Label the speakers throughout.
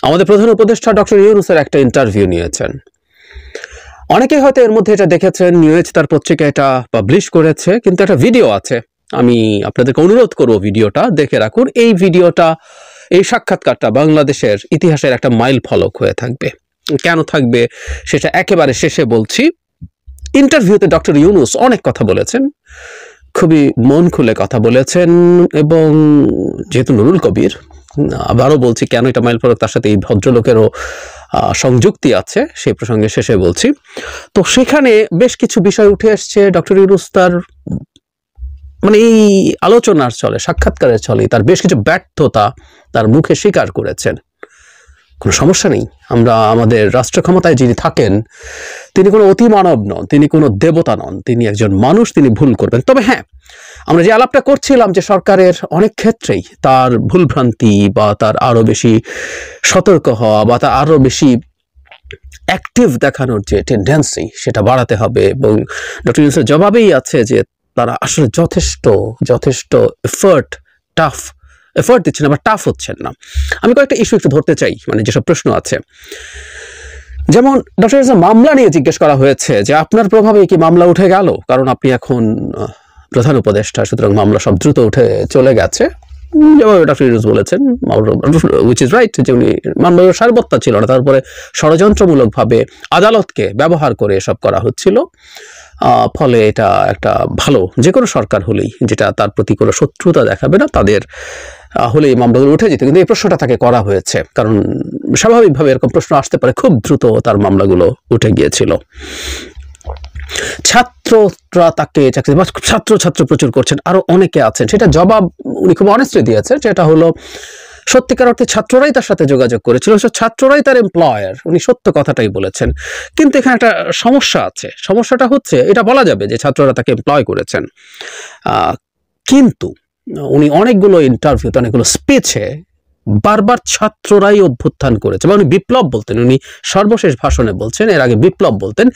Speaker 1: আমাদের প্রধান উপদেষ্টা ডক্টর ইউনূসের একটা ইন্টারভিউ নিয়েছেন। অনেকেই হয়তো এর মধ্যে এটা দেখেছেন, নিউজ তার পত্রিকা এটা পাবলিশ করেছে, কিন্তু একটা ভিডিও আছে। আমি আপনাদেরকে অনুরোধ করব ভিডিওটা দেখে রাখুন। এই ভিডিওটা, এই সাক্ষাৎকারটা বাংলাদেশের ইতিহাসের একটা মাইল ফলক হয়ে থাকবে। কেন থাকবে সেটা একেবারে শেষে বলছি। ইন্টারভিউতে ডক্টর ইউনূস অনেক কথা বলেছেন, খুবই মন খুলে কথা বলেছেন, এবং যেহেতু নুরুল কবির, আবারও বলছি কেন এটা মাইল ফলক, তার সাথে এই ভদ্রলোকেরও সংযুক্তি আছে, সেই প্রসঙ্গে শেষে বলছি। তো সেখানে বেশ কিছু বিষয় উঠে আসছে। ডক্টর ইউনূস তার মানে এই আলোচনার চলে, সাক্ষাৎকারের চলে, তার বেশ কিছু ব্যর্থতা তার মুখে স্বীকার করেছেন। কোনো সমস্যা নেই, আমরা আমাদের রাষ্ট্র ক্ষমতায় যিনি থাকেন তিনি কোনো অতিমানব নন, তিনি কোনো দেবতা নন, তিনি একজন মানুষ, তিনি ভুল করবেন। তবে হ্যাঁ, আমরা যে আলাপটা করছিলাম যে সরকারের অনেক ক্ষেত্রেই তার ভুলভ্রান্তি বা তার আরো বেশি সতর্ক হওয়া বা তার আরো বেশি অ্যাক্টিভ দেখানোর যে টেন্ডেন্সি সেটা বাড়াতে হবে, এবং ডক্টর ইউনূসের জবাবেই আছে যে তারা আসলে যথেষ্ট এফোর্ট দিচ্ছেন না বা টাফ হচ্ছেন না। আমি কয়েকটা ইস্যু একটু ধরতে চাই, মানে যেসব প্রশ্ন আছে। যেমন ডক্টর ইউনূসের মামলা নিয়ে জিজ্ঞেস করা হয়েছে যে আপনার প্রভাবে কি মামলা উঠে গেল, কারণ আপনি এখন প্রধান উপদেষ্টা, সুতরাং মামলা সব দ্রুত উঠে চলে গেছে। যেভাবে ডক্টর ইউনূস বলেছেন, উইচ ইজ রাইট, যে উনি মামলার সারবত্তা ছিল না, তারপরে ষড়যন্ত্রমূলকভাবে আদালতকে ব্যবহার করে এসব করা হচ্ছিল। ফলে এটা একটা ভালো, যে কোনো সরকার হলেই যেটা তার প্রতি কোনো শত্রুতা দেখাবে না, তাদের হলে এই মামলাগুলো উঠে যেত। কিন্তু এই প্রশ্নটা তাকে করা হয়েছে, কারণ স্বাভাবিকভাবে এরকম প্রশ্ন আসতে পারে, খুব দ্রুত তার মামলাগুলো উঠে গিয়েছিল। ছাত্ররা তাকে চাকরি, ছাত্র প্রচুর করছেন, আরো অনেকে আছেন, সেটা জবাব উনি খুব অনেস্টলি দিয়েছেন। সেটা হলো সত্যিকার অর্থে ছাত্ররাই তার সাথে যোগাযোগ করেছিল, ছাত্ররাই তার এমপ্লয়ার, উনি সত্য কথাটাই বলেছেন। কিন্তু এখানে একটা সমস্যা আছে। সমস্যাটা হচ্ছে, এটা বলা যাবে যে ছাত্ররা তাকে এমপ্লয় করেছেন, কিন্তু উনি অনেকগুলো ইন্টারভিউতে, অনেকগুলো স্পিচে বারবার ছাত্ররাই অভ্যুত্থান করেছে, বা উনি বিপ্লব বলতেন, উনি সর্বশেষ ভাষণে বলছেন, এর আগে বিপ্লব বলতেন।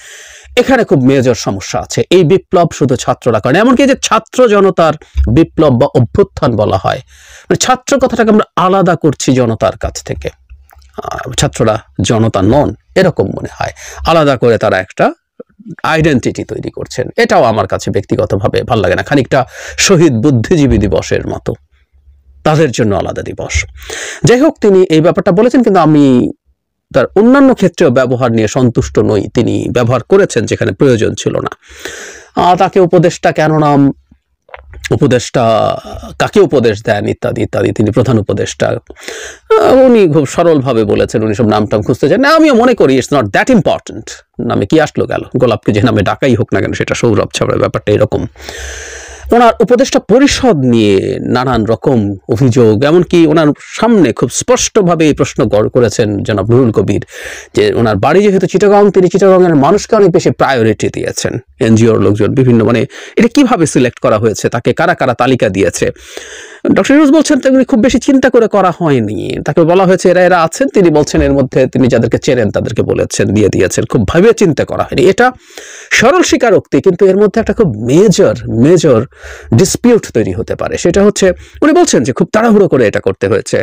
Speaker 1: এখানে খুব মেজর সমস্যা আছে। এই বিপ্লব শুধু ছাত্ররা করেন, এমনকি যে ছাত্র জনতার বিপ্লব বা অভ্যুত্থান বলা হয়, মানে ছাত্র কথাটাকে আমরা আলাদা করছি জনতার কাছ থেকে। ছাত্ররা জনতা নন এরকম মনে হয়, আলাদা করে তারা একটা আইডেন্টিটি তৈরি করছেন। এটাও আমার কাছে ব্যক্তিগতভাবে ভালো লাগে না। খানিকটা শহীদ বুদ্ধিজীবী দিবসের মতো, তাদের জন্য আলাদা দিবস। যাই হোক, তিনি এই ব্যাপারটা বলেছেন, কিন্তু আমি তার অন্যান্য ক্ষেত্রেও ব্যবহার নিয়ে সন্তুষ্ট নই। তিনি ব্যবহার করেছেন যেখানে প্রয়োজন ছিল না। তাকে উপদেষ্টা কেন নাম, উপদেষ্টা কাকে উপদেশ দেন, ইত্যাদি ইত্যাদি। তিনি প্রধান উপদেষ্টা, উনি খুব সরলভাবে বলেছেন, উনি সব নামটাম খুঁজতে চান না। আমিও মনে করি ইটস নট দ্যাট ইম্পর্টেন্ট, নামে কি আসলো গেল, গোলাপকে যে নামে ডাকাই হোক না কেন সেটা সৌরভ ছাড়া, ব্যাপারটা এরকম। ওনার উপদেষ্টা পরিষদ নিয়ে নানান রকম অভিযোগ, এমনকি ওনার সামনে খুব স্পষ্টভাবে এই প্রশ্ন করেছেন জনাব নুরুল কবির, যে ওনার বাড়ি যেহেতু চিটাগং, তিনি চিটাগংয়ের মানুষকে অনেক বেশি প্রায়োরিটি দিয়েছেন। এনজিওর লোকজন বিভিন্ন, মানে এটা কিভাবে সিলেক্ট করা হয়েছে, তাকে কারা কারা তালিকা দিয়েছে। ডক্টর ইউনূস বলছেন তিনি খুব বেশি চিন্তা করে করা হয়নি, তাকে বলা হয়েছে এরা আছেন, তিনি বলছেন এর মধ্যে তিনি যাদেরকে চেনেন তাদেরকে বলেছেন, দিয়ে দিয়েছেন, খুব ভাবে চিন্তা করা হয়নি। এটা সরল স্বীকারোক্তি, কিন্তু এর মধ্যে একটা খুব মেজর ডিসপিউট তৈরি হতে পারে। সেটা হচ্ছে, উনি বলছেন যে খুব তাড়াহুড়ো করে এটা করতে হয়েছে,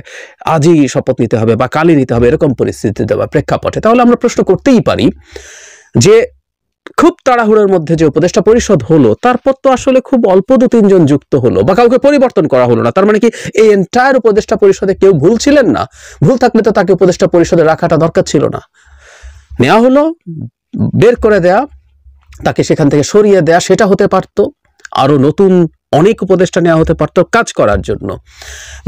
Speaker 1: আজই শপথ নিতে হবে বা কালই নিতে হবে, এরকম পরিস্থিতিতে বা প্রেক্ষাপটে। তাহলে আমরা প্রশ্ন করতেই পারি যে খুব তাড়াহুড়োর মধ্যে যে উপদেষ্টা পরিষদ হলো, তারপর তো আসলে খুব অল্প 2-3 জন যুক্ত হলো, বা কাউকে পরিবর্তন করা হলো না। তার মানে কি এই এন্টায়ার উপদেষ্টা পরিষদে কেউ ভুল ছিলেন না? ভুল থাকলে তো তাকে উপদেষ্টা পরিষদে রাখাটা দরকার ছিল না। নেওয়া হলো, বের করে দেয়া, তাকে সেখান থেকে সরিয়ে দেয়া, সেটা হতে পারতো। আরো নতুন অনেক উপদেষ্টা নেওয়া হতে পারতো কাজ করার জন্য।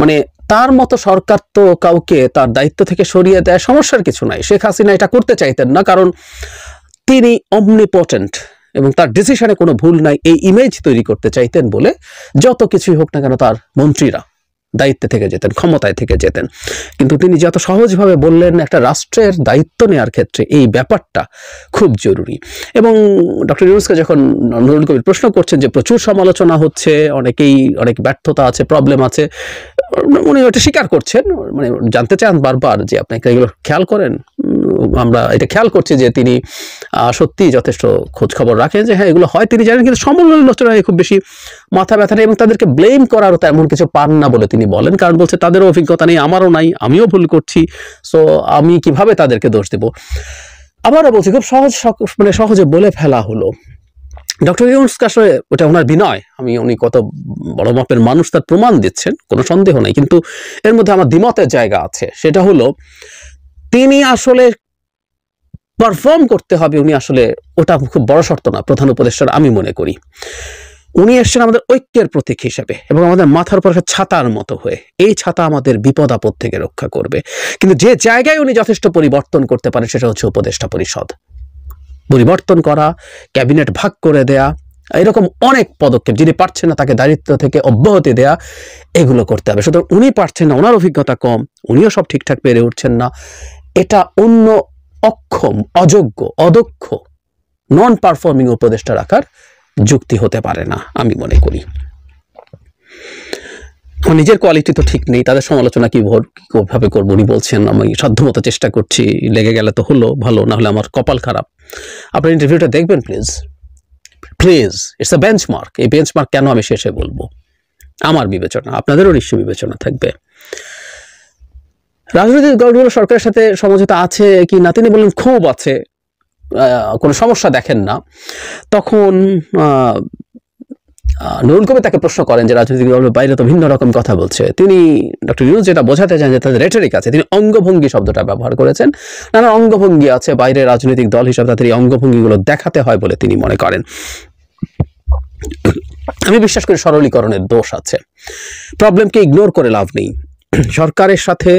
Speaker 1: মানে তার মতো সরকার তো কাউকে তার দায়িত্ব থেকে সরিয়ে দেয়, সমস্যার কিছু নাই। শেখ হাসিনা এটা করতে চাইতেন না, কারণ তিনি অমনিপটেন্ট এবং তার ডিসিশনে কোনো ভুল নাই, এই ইমেজ তৈরি করতে চাইতেন বলে যত কিছুই হোক না কেন তার মন্ত্রীরা দায়িত্বে থেকে যেতেন, ক্ষমতায় থেকে যেতেন। কিন্তু তিনি যত সহজভাবে বললেন একটা রাষ্ট্রের দায়িত্ব নেওয়ার ক্ষেত্রে এই ব্যাপারটা খুব জরুরি। এবং ডক্টর ইউনূসকে যখন নুরুল কবির প্রশ্ন করছেন যে প্রচুর সমালোচনা হচ্ছে, অনেক ব্যর্থতা আছে, প্রবলেম আছে, উনি ওটা স্বীকার করছেন, মানে জানতে চান বারবার যে আপনি এগুলো খেয়াল করেন। আমরা এটা খেয়াল করছি যে তিনি সত্যি যথেষ্ট খোঁজ খবর রাখেন, যে হ্যাঁ এগুলো হয় তিনি জানেন, কিন্তু সমালোচনায় খুব বেশি মাথা ব্যথা নেই, এবং তাদেরকে ব্লেম করারও তেমন কিছু পান না বলে তিনি বলেন, কারণ বলছে তাদেরও অভিজ্ঞতা নেই, আমারও নাই, আমিও ভুল করছি, সো আমি কিভাবে তাদেরকে দোষ দেব। আবারও বলছি, খুব সহজে বলে ফেলা হলো। ডক্টর ইউনূস আসলে ওটা ওনার বিনয়, উনি কত বড় মাপের মানুষ তার প্রমাণ দিচ্ছেন, কোনো সন্দেহ নেই, কিন্তু এর মধ্যে আমার দ্বিমতের জায়গা আছে। সেটা হলো তিনি আসলে পারফর্ম করতে হবে, উনি আসলে ওটা খুব বড় শর্ত না প্রধান উপদেষ্টার, আমি মনে করি। উনি এসছেন আমাদের ঐক্যের প্রতীক হিসেবে এবং আমাদের মাথার উপর একটা ছাতার মতো হয়ে। এই ছাতা আমাদের বিপদ আপদ থেকে রক্ষা করবে, কিন্তু যে জায়গায় উনি যথেষ্ট পরিবর্তন করতে পারেন সেটা হচ্ছে উপদেষ্টা পরিষদ। পরিবর্তন করা, ক্যাবিনেট ভাগ করে দেয়া, এরকম অনেক পদক্ষেপ, যিনি পারছেন না তাকে দায়িত্ব থেকে অব্যাহতি দেয়া, এগুলো করতে হবে। সুতরাং উনি পারছেন না, ওনার অভিজ্ঞতা কম, উনিও সব ঠিকঠাক পেরে উঠছেন না, এটা অন্য অক্ষম, অযোগ্য, অদক্ষ, নন পারফর্মিং উপদেষ্টা রাখার যুক্তি হতে পারে না, আমি মনে করি। নিজের কোয়ালিটি তো ঠিক নেই, তাদের সমালোচনা কিভাবে করবো? উনি বলছেন আমি সাধ্যমতো চেষ্টা করছি, লেগে গেলে তো হলো ভালো, না হলে আমার কপাল খারাপ। আপনার ইন্টারভিউটা দেখবেন please, please, it's a benchmark. এই বেঞ্চমার্ক কেন আমি শেষে বলবো, আমার বিবেচনা, আপনাদেরও নিশ্চয়ই বিবেচনা থাকবে। রাজনৈতিক দলগুলো সরকারের সাথে সমঝোতা আছে কি না, তিনি বললেন খুব আছে, কোনো সমস্যা দেখেন না। তখন নুরুল কবির তাকে প্রশ্ন করেন যে রাজনৈতিক দলের বাইরে তো ভিন্ন রকম কথা বলছে। তিনি ডক্টর ইউনূস যেটা বোঝাতে চান যে তাদের রেটরিক আছে, তিনি অঙ্গভঙ্গি শব্দটা ব্যবহার করেছেন। নানা অঙ্গভঙ্গি আছে, বাইরে রাজনৈতিক দল হিসাবে তাদের এই অঙ্গভঙ্গিগুলো দেখাতে হয় বলে তিনি মনে করেন। আমি বিশ্বাস করি সরলীকরণের দোষ আছে, প্রবলেমকে ইগনোর করে লাভ নেই। সরকারের সাথে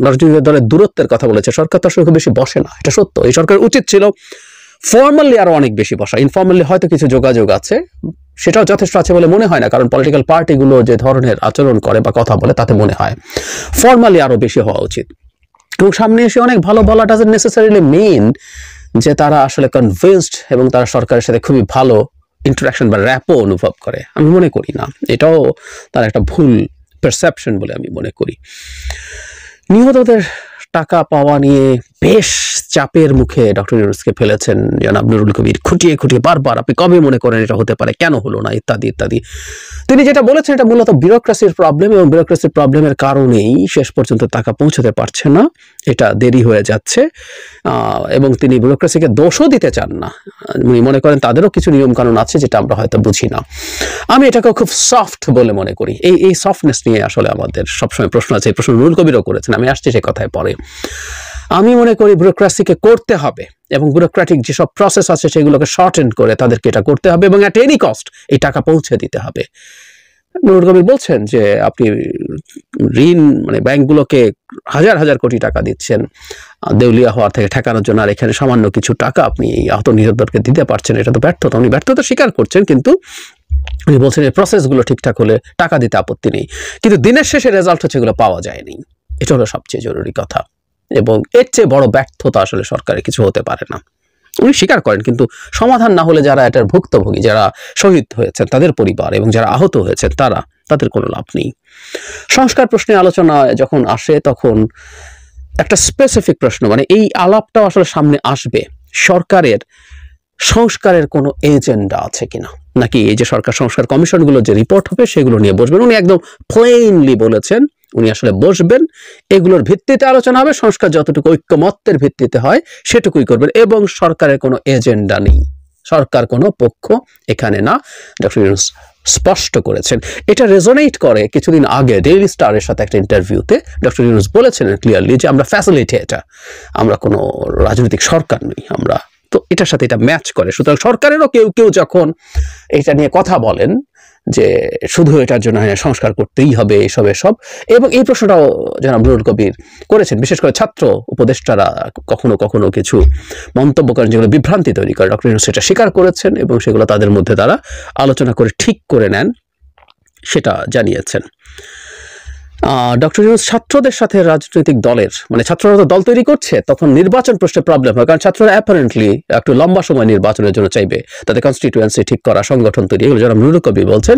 Speaker 1: রাজনৈতিক দলের দূরত্বের কথা বলেছে, সরকার তো আসলে খুব বেশি বসে না, এটা সত্য। এই সরকারের উচিত ছিল ফর্মালি আরো অনেক বেশি বসা, ইনফর্মালি হয়তো কিছু যোগাযোগ আছে, সেটাও যথেষ্ট আছে বলে মনে হয় না, কারণ পলিটিক্যাল পার্টিগুলো যে ধরনের আচরণ করে বা কথা বলে তাতে মনে হয় ফর্মালি আরো বেশি হওয়া উচিত। এবং সামনে এসে অনেক ভালো বলা ডাজন্ট নেসেসারিলি মিন যে তারা আসলে কনভিন্সড এবং তারা সরকারের সাথে খুবই ভালো ইন্টারাকশন বা র্যাপো অনুভব করে, আমি মনে করি না। এটাও তার একটা ভুল পারসেপশন বলে আমি মনে করি। নিহতদের টাকা পাওয়া নিয়ে বেশ চাপের মুখে ডক্টর ইউনূসকে ফেলেছেন জনাব নুরুল কবির, খুঁটিয়ে খুঁটিয়ে বারবার, আপনি কবে মনে করেন এটা হতে পারে, কেন হলো না, ইত্যাদি ইত্যাদি। তিনি যেটা বলেছেন এটা মূলত বিউরোক্রেসির প্রবলেম, এবং বিউরোক্রেসির প্রবলেমের কারণেই শেষ পর্যন্ত টাকা পৌঁছতে পারছে না, এটা দেরি হয়ে যাচ্ছে। এবং তিনি বিউরোক্রেসিকে দোষও দিতে চান না, উনি মনে করেন তাদেরও কিছু নিয়ম কানুন আছে যেটা আমরা হয়তো বুঝি না। আমি এটাকে খুব সফট বলে মনে করি। এই সফটনেস নিয়ে আসলে আমাদের সবসময় প্রশ্ন আছে, এই প্রশ্ন নুরুল কবিরও করেছেন, আমি আসছি সে কথায় পরে। আমি মনে করি বিউরোক্রেসিকে করতে হবে, এবং বিউরোক্রেটিক যেসব প্রসেস আছে সেগুলোকে শর্টেন করে তাদেরকে এটা করতে হবে, এবং অ্যাট এনি কস্ট এই টাকা পৌঁছে দিতে হবে। নুরুল কবির বলছেন যে আপনি ঋণ ব্যাংকগুলোকে হাজার হাজার কোটি টাকা দিচ্ছেন দেউলিয়া হওয়ার থেকে ঠেকানোর জন্য, আর এখানে সামান্য কিছু টাকা আপনি এই আহত নিহতদেরকে দিতে পারছেন, এটা তো ব্যর্থতা। উনি ব্যর্থতা স্বীকার করছেন, কিন্তু উনি বলছেন এই প্রসেসগুলো ঠিকঠাক হলে টাকা দিতে আপত্তি নেই, কিন্তু দিনের শেষে রেজাল্ট হচ্ছে এগুলো পাওয়া যায়নি। এটা হলো সবচেয়ে জরুরি কথা, এবং এর চেয়ে বড় ব্যর্থতা আসলে সরকারের কিছু হতে পারে না। উনি স্বীকার করেন, কিন্তু সমাধান না হলে যারা এটার ভুক্তভোগী, যারা শহীদ হয়েছেন তাদের পরিবার এবং যারা আহত হয়েছেন তাদের কোনো লাভ নেই। সংস্কার প্রশ্নে আলোচনায় যখন আসে তখন একটা স্পেসিফিক প্রশ্ন, এই আলাপটাও আসলে সামনে আসবে, সরকারের সংস্কারের কোনো এজেন্ডা আছে কিনা, নাকি এই যে সরকার সংস্কার কমিশনগুলো যে রিপোর্ট হবে সেগুলো নিয়ে বসবেন। উনি একদম প্লেইনলি বলেছেন উনি আসলে বসবেন, এগুলোর ভিত্তিতে আলোচনা হবে, সংস্কার যতটুকু ঐক্যমত্যের ভিত্তিতে হয় সেটুকুই করবেন, এবং সরকারের কোনো এজেন্ডা নেই, সরকার কোনো পক্ষ এখানে না, ডক্টর ইউনূস স্পষ্ট করেছেন। এটা রেজোনেট করে কিছুদিন আগে ডেইলি স্টারের সাথে একটা ইন্টারভিউতে ডক্টর ইউনূস বলেছিলেন ক্লিয়ারলি যে আমরা ফ্যাসিলিটেটর, আমরা কোনো রাজনৈতিক সরকার নই, আমরা তো এটার সাথে এটা ম্যাচ করে। সুতরাং সরকারেরও কেউ কেউ যখন এটা নিয়ে কথা বলেন যে শুধু এটার জন্য সংস্কার করতেই হবে এসব, এবং এই প্রশ্নটাও জনাব নুরুল কবির করেছেন, বিশেষ করে ছাত্র উপদেষ্টারা কখনো কখনো কিছু মন্তব্য করেন যেগুলো বিভ্রান্তি তৈরি করে, ডক্টর ইউনূস সেটা স্বীকার করেছেন এবং সেগুলো তাদের মধ্যে তারা আলোচনা করে ঠিক করে নেন, সেটা জানিয়েছেন। ডক্টর ইউনূস ছাত্রদের সাথে রাজনৈতিক দলের ছাত্ররা তো দল তৈরি করছে, তখন নির্বাচন প্রশ্নে প্রবলেম হয়, কারণ ছাত্ররা অ্যাপারেন্টলি একটু লম্বা সময় নির্বাচনের জন্য চাইবে, তাদের কনস্টিটিউয়েন্সি ঠিক করা, সংগঠন তৈরি, এগুলো যারা নুরুল কবির বলছেন,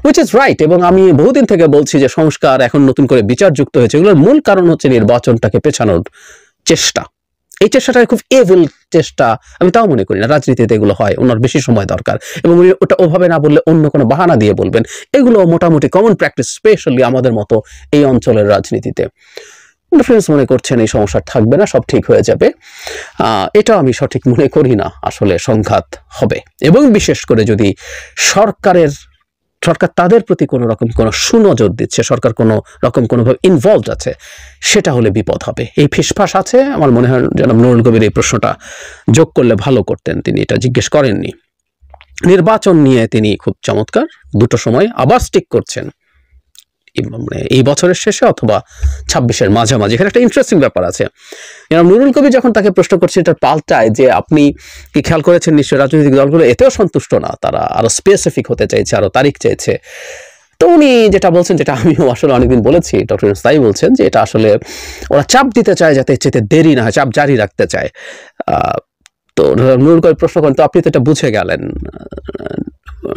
Speaker 1: হুইচ ইজ রাইট। এবং আমি বহুদিন থেকে বলছি যে সংস্কার এখন নতুন করে বিচার যুক্ত হয়েছে, এগুলোর মূল কারণ হচ্ছে নির্বাচনটাকে পেছানোর চেষ্টা, এই চেষ্টাটা খুব এভিল চেষ্টা আমি তাও মনে করি না। রাজনীতিতে এগুলো হয়, ওনার বেশি সময় দরকার এবং উনি ওটা ওভাবে না বললে অন্য কোনো বাহানা দিয়ে বলবেন, এগুলো মোটামুটি কমন প্র্যাকটিস, স্পেশালি আমাদের মতো এই অঞ্চলের রাজনীতিতে। ফ্রেন্ডস মনে করছেন এই সমস্যা থাকবে না, সব ঠিক হয়ে যাবে, এটা আমি সঠিক মনে করি না। আসলে সংঘাত হবে, এবং বিশেষ করে যদি সরকার তাদের প্রতি কোনো রকম কোনো সুনজর দিচ্ছে, সরকার কোনো রকম কোনোভাবে ইনভলভড আছে, সেটা হলে বিপদ হবে। এই ফিসফাস আছে, আমার মনে হয় জনাব নুরুল কবির এই প্রশ্নটা যোগ করলে ভালো করতেন, তিনি এটা জিজ্ঞেস করেননি। নির্বাচন নিয়ে তিনি খুব চমৎকার দুটো সময় আবার স্টিক করছেন, মানে এই বছরের শেষে অথবা 26-এর মাঝামাঝি। এখানে একটা ইন্টারেস্টিং ব্যাপার আছে। নুরুল কবির যখন তাকে প্রশ্ন করছে এটা পাল্টায় যে আপনি কি খেয়াল করেছেন নিশ্চয়ই রাজনৈতিক দলগুলো এতেও সন্তুষ্ট না, তারা আরো স্পেসিফিক হতে চাইছে, আরো তারিখ চাইছে। তো উনি যেটা বলছেন, যেটা আমিও আসলে অনেকদিন বলেছি, ডক্টর ইউনূস তাই বলছেন যে এটা আসলে ওরা চাপ দিতে চায় যাতে চেতে দেরি না হয়, চাপ জারি রাখতে চায়। তো নুরুল কবির প্রশ্ন করেন তো আপনি তো এটা বুঝে গেলেন।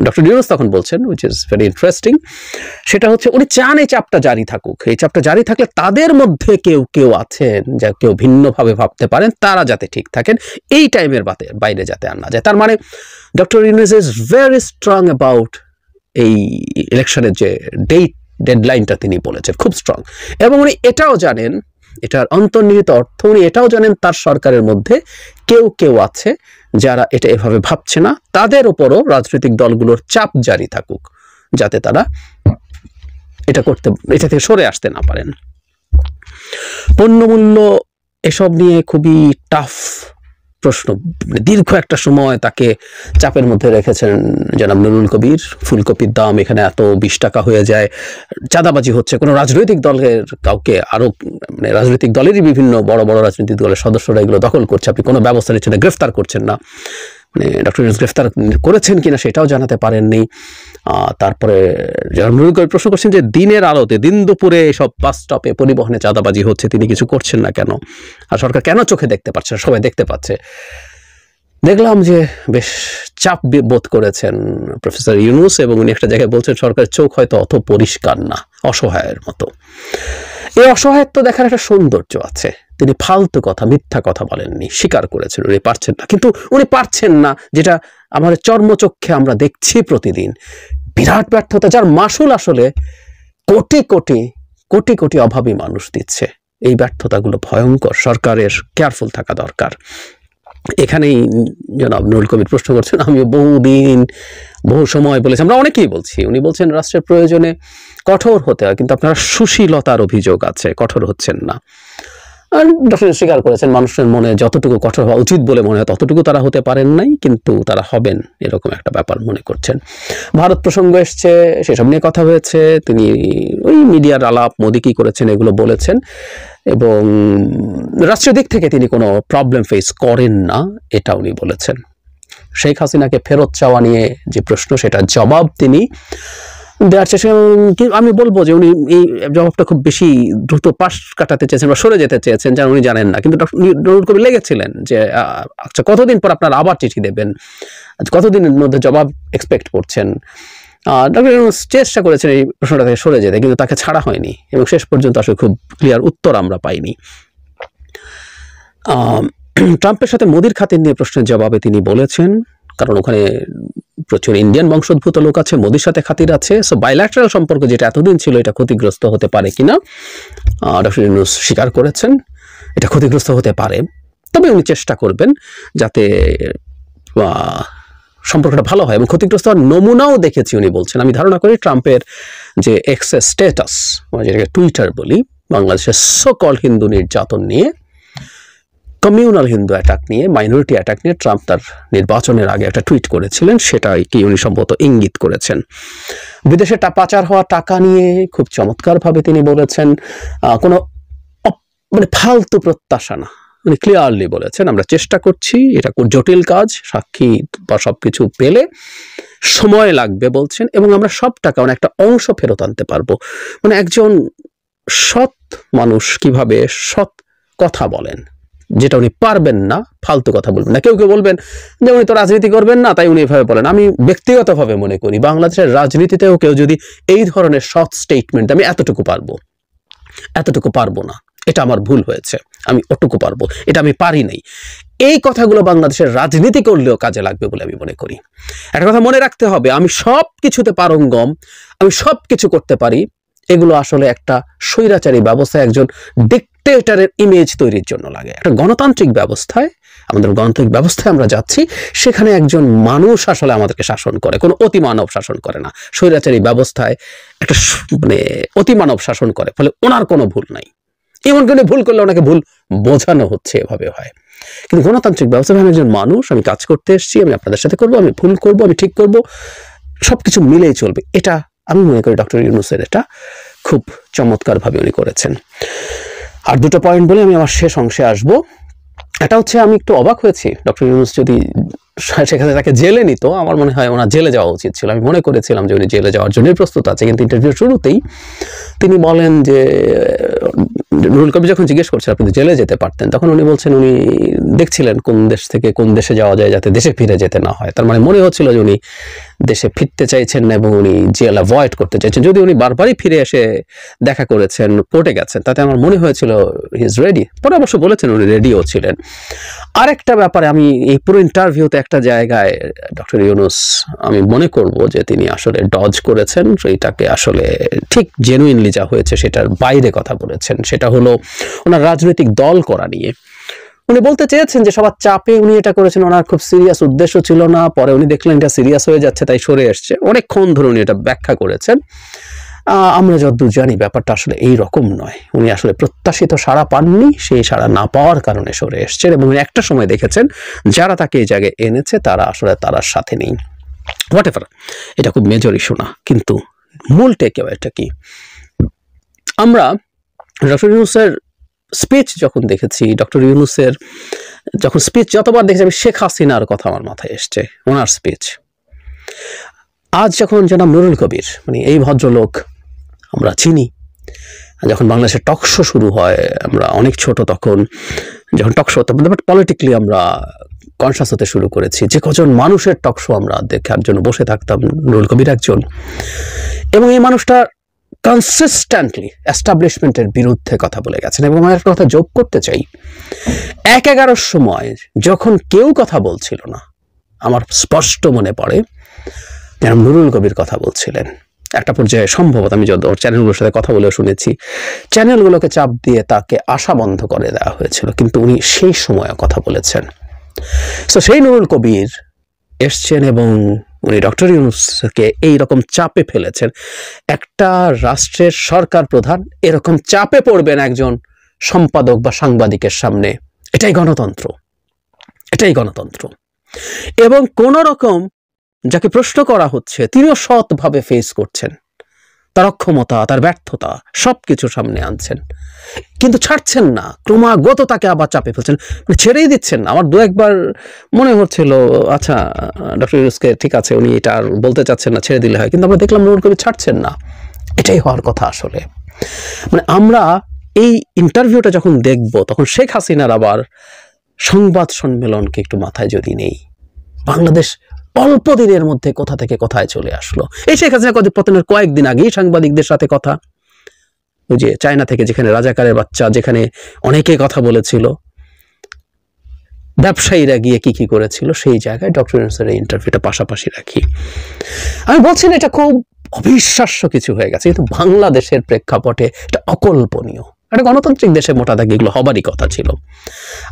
Speaker 1: ডক্টর ইউনূস তখন বলছেন, উইচ ইজ ভেরি ইন্টারেস্টিং, সেটা হচ্ছে উনি চান এই চাপটা জারি থাকুক। এই চাপটা জারি থাকলে তাদের মধ্যে কেউ কেউ আছেন যা কেউ ভিন্নভাবে ভাবতে পারেন, তারা যাতে ঠিক থাকেন, এই টাইমের বাইরে যাতে আর না যায়। তার মানে doctor Yunus is very strong about এই ইলেকশনের যে ডেডলাইনটা তিনি বলেছেন, খুব স্ট্রং। এবং উনি এটাও জানেন, এটার অন্তর্নিহিত অর্থ উনি এটাও জানেন তার সরকারের মধ্যে কেউ কেউ আছে যারা এটা এভাবে ভাবছে না, তাদের উপরও রাজনৈতিক দলগুলোর চাপ জারি থাকুক যাতে তারা এটা থেকে সরে আসতে না পারেন। পণ্যমূল্য এসব নিয়ে খুবই টাফ প্রশ্ন, দীর্ঘ একটা সময় তাকে চাপের মধ্যে রেখেছেন জনাব নুরুল কবির। ফুলকপির দাম এখানে এত 20 টাকা হয়ে যায়, চাঁদাবাজি হচ্ছে, কোনো রাজনৈতিক দলের কাউকে আরো মানে রাজনৈতিক দলেরই বিভিন্ন বড় বড় রাজনৈতিক দলের সদস্যরা এগুলো দখল করছে, আপনি কোনো ব্যবস্থা নিচ্ছেন না, গ্রেফতার করছেন না। মানে ডক্টর ইউনূস গ্রেফতার করেছেন কিনা সেটাও জানাতে পারেননি। তারপরে নুরুল কবির প্রশ্ন করছেন যে দিনের আলোতে দিন দুপুরে সব বাস স্টপে পরিবহনে চাঁদাবাজি হচ্ছে, তিনি কিছু করছেন না কেন, আর সরকার কেন চোখে দেখতে পাচ্ছে না, সবাই দেখতে পাচ্ছে। দেখলাম যে বেশ চাপ বোধ করেছেন প্রফেসর ইউনূস, এবং উনি একটা জায়গায় বলছেন সরকারের চোখ হয়তো অত পরিষ্কার না, অসহায়ের মতো। এই অসহায়ত্ব দেখার একটা সৌন্দর্য আছে। তিনি ফালতু কথা, মিথ্যা কথা বলেননি, স্বীকার করেছেন উনি পারছেন না, কিন্তু উনি পারছেন না যেটা আমাদের চর্মচক্ষে আমরা দেখছি প্রতিদিন, বিরাট ব্যর্থতা, যার মাসুল আসলে কোটি কোটি কোটি কোটি অভাবী মানুষ দিচ্ছে। এই ব্যর্থতাগুলো ভয়ঙ্কর, সরকারের কেয়ারফুল থাকা দরকার। এখানেই জনাব নুরুল কবির প্রশ্ন করছেন, আমিও বহু সময় বলেছি, আমরা অনেকেই বলছি, উনি বলছেন রাষ্ট্রের প্রয়োজনে কঠোর হতে হয়, কিন্তু আপনারা সুশীলতার অভিযোগ আছে, কঠোর হচ্ছেন না। আর ডক্টর স্বীকার করেছেন মানুষের মনে যতটুকু কঠোর হওয়া উচিত বলে মনে হয় ততটুকু তারা হতে পারেন নাই, কিন্তু তারা হবেন এরকম একটা ব্যাপার মনে করছেন। ভারত প্রসঙ্গ এসছে, সেসব নিয়ে কথা হয়েছে, তিনি ওই মিডিয়ার আলাপ, মোদি কি করেছেন এগুলো বলেছেন, এবং রাষ্ট্রীয় দিক থেকে তিনি কোনো প্রবলেম ফেস করেন না, এটা উনি বলেছেন। শেখ হাসিনাকে ফেরত চাওয়া নিয়ে যে প্রশ্ন, সেটার জবাব তিনি দেওয়ার চেষ্টা, আমি বলবো যে উনি এই জবাবটা খুব বেশি দ্রুত পাশ কাটাতে চেয়েছেন বা সরে যেতে চেয়েছেন, যা উনি জানেন না। কিন্তু নুরুল কবির লেগেছিলেন যে আচ্ছা কতদিন পর আপনারা আবার চিঠি দেবেন, কতদিনের মধ্যে জবাব এক্সপেক্ট করছেন। ডক্টর ইউনূস চেষ্টা করেছেন এই প্রশ্নটা থেকে সরে যেতে, কিন্তু তাকে ছাড়া হয়নি, এবং শেষ পর্যন্ত আসলে খুব ক্লিয়ার উত্তর আমরা পাইনি। ট্রাম্পের সাথে মোদির খাতির নিয়ে প্রশ্নের জবাবে তিনি বলেছেন, কারণ ওখানে প্রচুর ইন্ডিয়ান বংশোদ্ভূত লোক আছে, মোদির সাথে খাতির আছে, সো বাইল্যাটারাল সম্পর্ক যেটা এতদিন ছিল এটা ক্ষতিগ্রস্ত হতে পারে কিনা, ডক্টর ইউনূস স্বীকার করেছেন এটা ক্ষতিগ্রস্ত হতে পারে, তবে উনি চেষ্টা করবেন যাতে সম্পর্কটা ভালো হয়, এবং ক্ষতিগ্রস্ত হওয়ার নমুনাও দেখেছি উনি বলছেন। আমি ধারণা করি ট্রাম্পের যে এক্সেস স্ট্যাটাস, যেটাকে টুইটার বলি, বাংলাদেশের সকল হিন্দু নির্যাতন নিয়ে, কমিউনাল হিন্দু অ্যাটাক নিয়ে, মাইনরিটি অ্যাটাক নিয়ে ট্রাম্প তার নির্বাচনের আগে একটা টুইট করেছিলেন, সেটাই কি উনি সম্ভবত ইঙ্গিত করেছেন। বিদেশে পাচার হওয়া টাকা নিয়ে খুব চমৎকারভাবে তিনি বলেছেন কোনো মানে ফালতু প্রত্যাশা না, উনি ক্লিয়ারলি বলেছেন আমরা চেষ্টা করছি, এটা খুব জটিল কাজ, সাক্ষী বা সবকিছু পেলে সময় লাগবে বলছেন, এবং আমরা সব টাকা মানে একটা অংশ ফেরত আনতে পারবো। মানে একজন সৎ মানুষ কিভাবে সৎ কথা বলেন, যেটা উনি পারবেন না ফালতু কথা বলবেন না। কেউ কেউ বলবেন যে উনি তো রাজনীতি করবেন না তাই উনি এভাবে বলেন। আমি ব্যক্তিগতভাবে মনে করি বাংলাদেশের রাজনীতিতেও কেউ যদি এই ধরনের সৎ স্টেটমেন্ট আমি এতটুকু পারবো না, এটা আমার ভুল হয়েছে, আমি ওটুকু পারবো, এটা আমি পারি নাই। এই কথাগুলো বাংলাদেশের রাজনীতি করলেও কাজে লাগবে বলে আমি মনে করি। একটা কথা মনে রাখতে হবে, আমি সব কিছুতে পারঙ্গম, আমি সব কিছু করতে পারি, এগুলো আসলে একটা স্বৈরাচারী ব্যবস্থায় একজন ডিক্টেটরের ইমেজ তৈরির জন্য লাগে। একটা গণতান্ত্রিক ব্যবস্থায়, আমাদের গণতান্ত্রিক ব্যবস্থায় আমরা যাচ্ছি, সেখানে একজন মানুষ আসলে আমাদেরকে শাসন করে, কোনো অতিমানব শাসন করে না। স্বৈরাচারী ব্যবস্থায় একটা মানে অতিমানব শাসন করে, ফলে ওনার কোনো ভুল নাই। এমন করে ভুল করলে ওনাকে ভুল বোঝানো হচ্ছে, এভাবে হয়। কিন্তু গণতান্ত্রিক ব্যবস্থায় আমি একজন মানুষ, আমি কাজ করতে এসেছি, আমি আপনাদের সাথে করবো, আমি ভুল করবো, আমি ঠিক করবো, সবকিছু মিলেই চলবে। এটা আমি মনে করি ডক্টর ইউনূসের এটা খুব চমৎকারভাবে উনি করেছেন। আর দুটো পয়েন্ট বলে আমি আমার শেষ অংশে আসবো। এটা হচ্ছে, আমি একটু অবাক হয়েছি, ডক্টর ইউনূস যদি সেখানে তাকে জেলে নিত, আমার মনে হয় ওনার জেলে যাওয়া উচিত ছিল। আমি মনে করেছিলাম যে উনি জেলে যাওয়ার জন্যই প্রস্তুত আছে, কিন্তু ইন্টারভিউ শুরুতেই তিনি বলেন যে, নুরুল কবির যখন জিজ্ঞেস করছে আপনি জেলে যেতে পারতেন, তখন উনি বলছেন উনি দেখছিলেন কোন দেশ থেকে কোন দেশে যাওয়া যায় যাতে দেশে ফিরে যেতে না হয়। তার মানে মনে হচ্ছিল যে উনি দেশে ফিরতে চাইছেন না এবং উনি জেল অ্যাভয়েড করতে চাইছেন। যদি উনি বারবারই ফিরে এসে দেখা করেছেন, কোর্টে গেছেন, তাতে আমার মনে হয়েছিল হি ইজ রেডি। পরে অবশ্য বলেছেন উনি রেডিও ছিলেন। আরেকটা ব্যাপারে আমি এই পুরো ইন্টারভিউতে একটা জায়গায় ডক্টর ইউনূস আমি মনে করব যে তিনি আসলে ডজ করেছেন, সেইটাকে আসলে ঠিক জেনুইনলি যা হয়েছে সেটার বাইরে কথা বলেছেন। সেটা হলো ওনার রাজনৈতিক দল করা নিয়ে। উনি বলতে চেয়েছেন যে সবার চাপে উনি এটা করেছেন, ওনার খুব সিরিয়াস উদ্দেশ্য ছিল না, পরে উনি দেখলেন এটা সিরিয়াস হয়ে যাচ্ছে তাই সরে এসছে। অনেকক্ষণ ধরে উনি এটা ব্যাখ্যা করেছেন। আমরা যতদূর জানি ব্যাপারটা আসলে এই রকম নয়। উনি আসলে প্রত্যাশিত সাড়া পাননি, সেই সাড়া না পাওয়ার কারণে সরে এসছেন এবং একটা সময় দেখেছেন যারা তাকে এই জায়গায় এনেছে তারা আসলে তার সাথে নেই। হোয়াট এভার, এটা খুব মেজর ইস্যু না, কিন্তু মূল টেকঅ্যাওয়েটা কি, আমরা ডক্টর ইউনূসের স্পিচ যখন দেখেছি, ডক্টর ইউনূসের যখন স্পিচ যতবার দেখেছি আমি শেখ হাসিনার কথা আমার মাথায় এসছে, ওনার স্পিচ। আজ যখন জনাব নুরুল কবির, মানে এই ভদ্রলোক আমরা চিনি, যখন বাংলাদেশের টকশো শুরু হয়, আমরা অনেক ছোট তখন, যখন টকশো হতো, বাট পলিটিক্যালি আমরা কনসাস হতে শুরু করেছি, যে কজন মানুষের টকশো আমরা দেখার জন্য বসে থাকতাম, নুরুল কবির একজন। এবং এই মানুষটা কনসিস্টেন্টলি এস্টাবলিশমেন্টের বিরুদ্ধে কথা বলে গেছেন। এবং আমি একটা কথা যোগ করতে চাই, ১-১১ সময় যখন কেউ কথা বলছিল না, আমার স্পষ্ট মনে পড়ে যেন নুরুল কবির কথা বলছিলেন। একটা পর্যায়ে সম্ভবত আমি যত চ্যানেলগুলোর সাথে কথা বলেও শুনেছি, চ্যানেলগুলোকে চাপ দিয়ে তাকে আশা বন্ধ করে দেওয়া হয়েছিল, কিন্তু উনি সেই সময়ে কথা বলেছেন। সো সেই নুরুল কবির এসছেন এবং উনি ডক্টর ইউনূসকে এইরকম চাপে ফেলেছেন। একটা রাষ্ট্রের সরকার প্রধান এরকম চাপে পড়বেন একজন সম্পাদক বা সাংবাদিকের সামনে, এটাই গণতন্ত্র, এটাই গণতন্ত্র। এবং কোন রকম যাকে প্রশ্ন করা হচ্ছে তিনিও সৎভাবে ফেস করছেন, তার অক্ষমতা, তার ব্যর্থতা সবকিছু সামনে আনছেন, কিন্তু ছাড়ছেন না, ক্রমাগত তাকে আবার চাপে ফেলছেন, ছেড়েই দিচ্ছেন না। আমার দু একবার মনে হচ্ছিল আচ্ছা ডক্টর ইউনূসকে ঠিক আছে উনি এটা আর বলতে চাচ্ছেন না, ছেড়ে দিলে হয়, কিন্তু আমরা দেখলাম নুরুল কবির ছাড়ছেন না। এটাই হওয়ার কথা আসলে। মানে আমরা এই ইন্টারভিউটা যখন দেখব তখন শেখ হাসিনার আবার সংবাদ সম্মেলনকে একটু মাথায় যদি নেই, বাংলাদেশ অল্প দিনের মধ্যে কোথা থেকে কোথায় চলে আসলো। এই শেখ হাসিনা পতনের কয়েকদিন আগেই সাংবাদিকদের সাথে কথা, ওই যে চায়না থেকে যেখানে রাজাকারের বাচ্চা, যেখানে অনেকে কথা বলেছিল, ব্যবসায়ীরা গিয়ে কি কি করেছিল, সেই জায়গায় ডক্টর ইউনূসের এই ইন্টারভিউটা পাশাপাশি রাখি। আমি বলছি না এটা খুব অবিশ্বাস্য কিছু হয়ে গেছে, কিন্তু বাংলাদেশের প্রেক্ষাপটে এটা অকল্পনীয়। একটা গণতান্ত্রিক দেশে মোটা দাগে এগুলো হবারই কথা ছিল।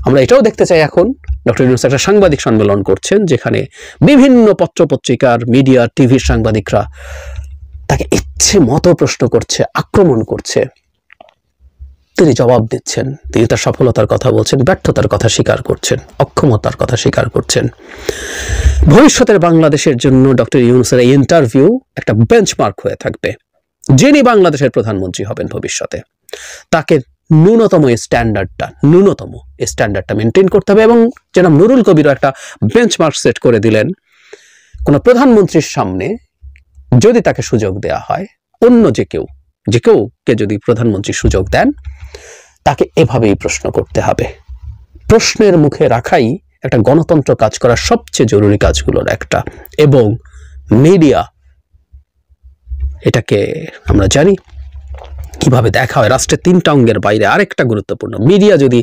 Speaker 1: আমরা এটাও দেখতে চাই, এখন ডক্টর ইউনূস একটা সাংবাদিক সম্মেলন করছেন যেখানে বিভিন্ন পত্রপত্রিকার, মিডিয়া, টিভির সাংবাদিকরা তাকে ইচ্ছে মতো প্রশ্ন করছে, আক্রমণ করছে, তিনি জবাব দিচ্ছেন, তিনি তার সফলতার কথা বলছেন, ব্যর্থতার কথা স্বীকার করছেন, অক্ষমতার কথা স্বীকার করছেন। ভবিষ্যতের বাংলাদেশের জন্য ডক্টর ইউনূসের এই ইন্টারভিউ একটা বেঞ্চমার্ক হয়ে থাকবে। যিনি বাংলাদেশের প্রধানমন্ত্রী হবেন ভবিষ্যতে, তাকে ন্যূনতম স্ট্যান্ডার্ডটা মেনটেন করতে হবে। এবং যেন নুরুল কবিরও একটা বেঞ্চমার্ক সেট করে দিলেন, কোন প্রধানমন্ত্রীর সামনে যদি তাকে সুযোগ দেয়া হয়, অন্য যে কেউকে যদি প্রধানমন্ত্রী সুযোগ দেন, তাকে এভাবেই প্রশ্ন করতে হবে। প্রশ্নের মুখে রাখাই একটা গণতন্ত্র কাজ করার সবচেয়ে জরুরি কাজগুলোর একটা। এবং মিডিয়া, এটাকে আমরা জানি কিভাবে দেখা হয় রাষ্ট্রের 3টা অঙ্গের বাইরে। আরেকটা গুরুত্বপূর্ণ, মিডিয়া যদি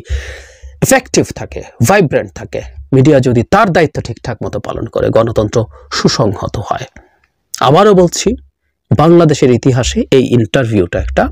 Speaker 1: এফেক্টিভ থাকে, ভাইব্রেন্ট থাকে, মিডিয়া যদি তার দায়িত্ব ঠিকঠাক মতো পালন করে, গণতন্ত্র সুসংহত হয়। আবারও বলছি, বাংলাদেশের ইতিহাসে এই ইন্টারভিউটা একটা